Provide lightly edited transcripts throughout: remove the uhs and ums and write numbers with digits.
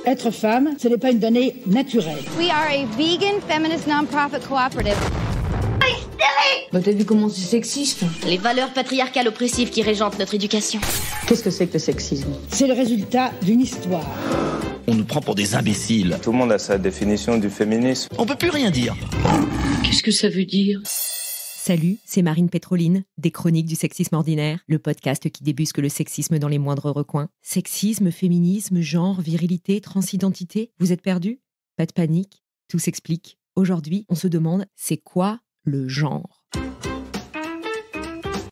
Être femme, ce n'est pas une donnée naturelle. We are a vegan feminist non-profit cooperative. Bah t'as vu comment c'est sexiste? Les valeurs patriarcales oppressives qui régentent notre éducation. Qu'est-ce que c'est que le sexisme? C'est le résultat d'une histoire. On nous prend pour des imbéciles. Tout le monde a sa définition du féminisme. On peut plus rien dire. Qu'est-ce que ça veut dire? Salut, c'est Marine Pétroline, des Chroniques du sexisme ordinaire, le podcast qui débusque le sexisme dans les moindres recoins. Sexisme, féminisme, genre, virilité, transidentité, vous êtes perdus? Pas de panique, tout s'explique. Aujourd'hui, on se demande, c'est quoi le genre?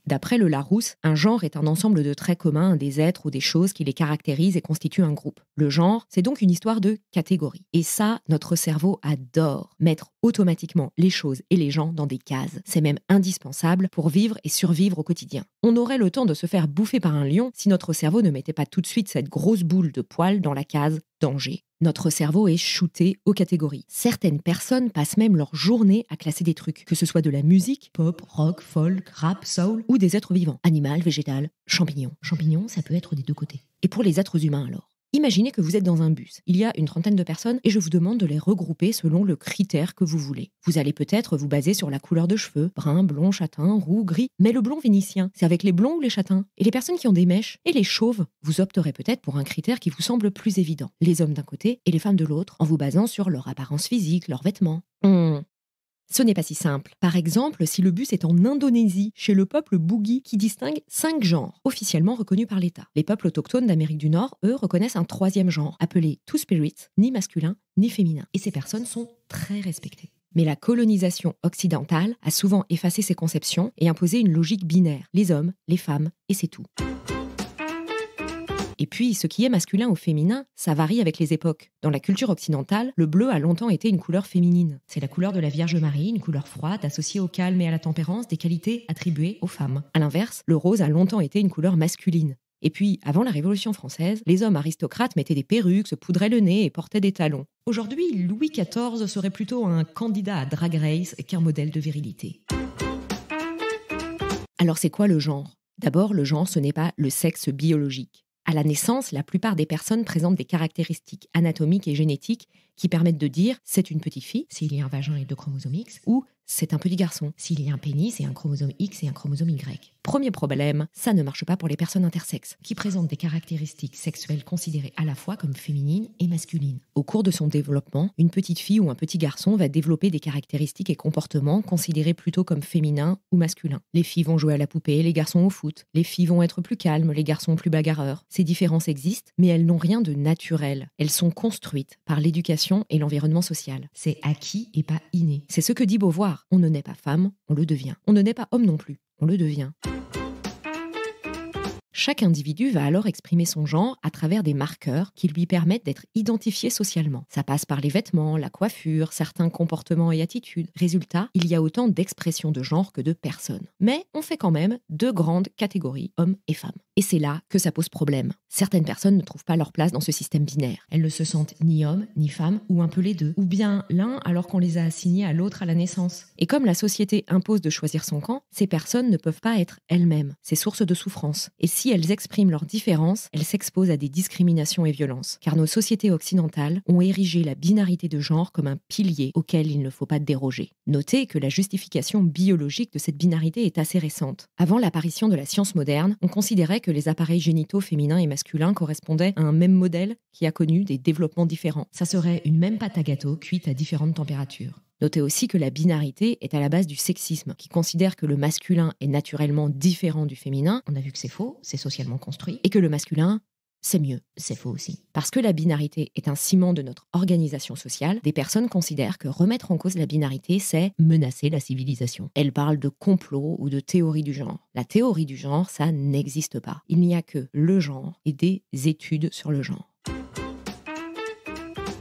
D'après le Larousse, un genre est un ensemble de traits communs des êtres ou des choses qui les caractérisent et constituent un groupe. Le genre, c'est donc une histoire de catégories. Et ça, notre cerveau adore mettre automatiquement les choses et les gens dans des cases. C'est même indispensable pour vivre et survivre au quotidien. On aurait le temps de se faire bouffer par un lion si notre cerveau ne mettait pas tout de suite cette grosse boule de poils dans la case danger. Notre cerveau est shooté aux catégories. Certaines personnes passent même leur journée à classer des trucs, que ce soit de la musique, pop, rock, folk, rap, soul, ou des êtres vivants, animal, végétal, champignon. Champignon, ça peut être des deux côtés. Et pour les êtres humains alors? Imaginez que vous êtes dans un bus. Il y a une trentaine de personnes et je vous demande de les regrouper selon le critère que vous voulez. Vous allez peut-être vous baser sur la couleur de cheveux, brun, blond, châtain, roux, gris. Mais le blond vénitien, c'est avec les blonds ou les châtains? Et les personnes qui ont des mèches? Et les chauves? Vous opterez peut-être pour un critère qui vous semble plus évident. Les hommes d'un côté et les femmes de l'autre, en vous basant sur leur apparence physique, leurs vêtements. Ce n'est pas si simple. Par exemple, si le bus est en Indonésie, chez le peuple Bugis, qui distingue 5 genres, officiellement reconnus par l'État. Les peuples autochtones d'Amérique du Nord, eux, reconnaissent un 3e genre, appelé Two-Spirit, ni masculin, ni féminin. Et ces personnes sont très respectées. Mais la colonisation occidentale a souvent effacé ces conceptions et imposé une logique binaire. Les hommes, les femmes, et c'est tout. Et puis, ce qui est masculin ou féminin, ça varie avec les époques. Dans la culture occidentale, le bleu a longtemps été une couleur féminine. C'est la couleur de la Vierge Marie, une couleur froide, associée au calme et à la tempérance, des qualités attribuées aux femmes. À l'inverse, le rose a longtemps été une couleur masculine. Et puis, avant la Révolution française, les hommes aristocrates mettaient des perruques, se poudraient le nez et portaient des talons. Aujourd'hui, Louis XIV serait plutôt un candidat à Drag Race qu'un modèle de virilité. Alors c'est quoi le genre? D'abord, le genre, ce n'est pas le sexe biologique. À la naissance, la plupart des personnes présentent des caractéristiques anatomiques et génétiques qui permettent de dire « c'est une petite fille » s'il y a un vagin et 2 chromosomes X, ou « c'est un petit garçon » s'il y a un pénis et un chromosome X et un chromosome Y. Premier problème, ça ne marche pas pour les personnes intersexes, qui présentent des caractéristiques sexuelles considérées à la fois comme féminines et masculines. Au cours de son développement, une petite fille ou un petit garçon va développer des caractéristiques et comportements considérés plutôt comme féminins ou masculins. Les filles vont jouer à la poupée, les garçons au foot. Les filles vont être plus calmes, les garçons plus bagarreurs. Ces différences existent, mais elles n'ont rien de naturel. Elles sont construites par l'éducation et l'environnement social. C'est acquis et pas inné. C'est ce que dit Beauvoir. On ne naît pas femme, on le devient. On ne naît pas homme non plus, on le devient. Chaque individu va alors exprimer son genre à travers des marqueurs qui lui permettent d'être identifié socialement. Ça passe par les vêtements, la coiffure, certains comportements et attitudes. Résultat, il y a autant d'expressions de genre que de personnes. Mais on fait quand même 2 grandes catégories, hommes et femmes. Et c'est là que ça pose problème. Certaines personnes ne trouvent pas leur place dans ce système binaire. Elles ne se sentent ni hommes, ni femmes, ou un peu les deux. Ou bien l'un alors qu'on les a assignés à l'autre à la naissance. Et comme la société impose de choisir son camp, ces personnes ne peuvent pas être elles-mêmes. C'est source de souffrance. Et si elles expriment leurs différences, elles s'exposent à des discriminations et violences. Car nos sociétés occidentales ont érigé la binarité de genre comme un pilier auquel il ne faut pas déroger. Notez que la justification biologique de cette binarité est assez récente. Avant l'apparition de la science moderne, on considérait que les appareils génitaux féminins et masculins correspondaient à un même modèle qui a connu des développements différents. Ça serait une même pâte à gâteau cuite à différentes températures. Notez aussi que la binarité est à la base du sexisme, qui considère que le masculin est naturellement différent du féminin. On a vu que c'est faux, c'est socialement construit. Et que le masculin, c'est mieux. C'est faux aussi. Parce que la binarité est un ciment de notre organisation sociale, des personnes considèrent que remettre en cause la binarité, c'est menacer la civilisation. Elles parlent de complot ou de théorie du genre. La théorie du genre, ça n'existe pas. Il n'y a que le genre et des études sur le genre.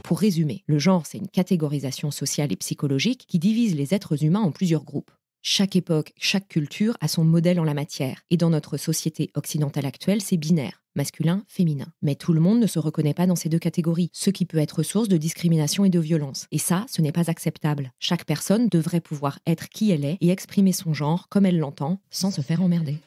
Pour résumer, le genre, c'est une catégorisation sociale et psychologique qui divise les êtres humains en plusieurs groupes. Chaque époque, chaque culture a son modèle en la matière. Et dans notre société occidentale actuelle, c'est binaire, masculin, féminin. Mais tout le monde ne se reconnaît pas dans ces 2 catégories, ce qui peut être source de discrimination et de violence. Et ça, ce n'est pas acceptable. Chaque personne devrait pouvoir être qui elle est et exprimer son genre comme elle l'entend, sans se faire emmerder.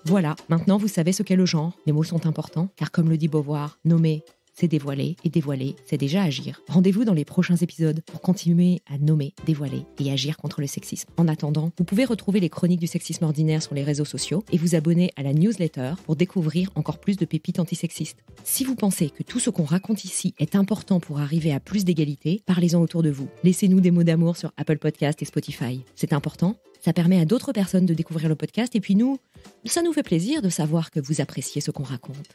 Voilà, maintenant vous savez ce qu'est le genre. Les mots sont importants, car comme le dit Beauvoir, nommer c'est dévoiler, et dévoiler, c'est déjà agir. Rendez-vous dans les prochains épisodes pour continuer à nommer, dévoiler et agir contre le sexisme. En attendant, vous pouvez retrouver les chroniques du sexisme ordinaire sur les réseaux sociaux et vous abonner à la newsletter pour découvrir encore plus de pépites antisexistes. Si vous pensez que tout ce qu'on raconte ici est important pour arriver à plus d'égalité, parlez-en autour de vous. Laissez-nous des mots d'amour sur Apple Podcast et Spotify. C'est important, ça permet à d'autres personnes de découvrir le podcast et puis nous, ça nous fait plaisir de savoir que vous appréciez ce qu'on raconte.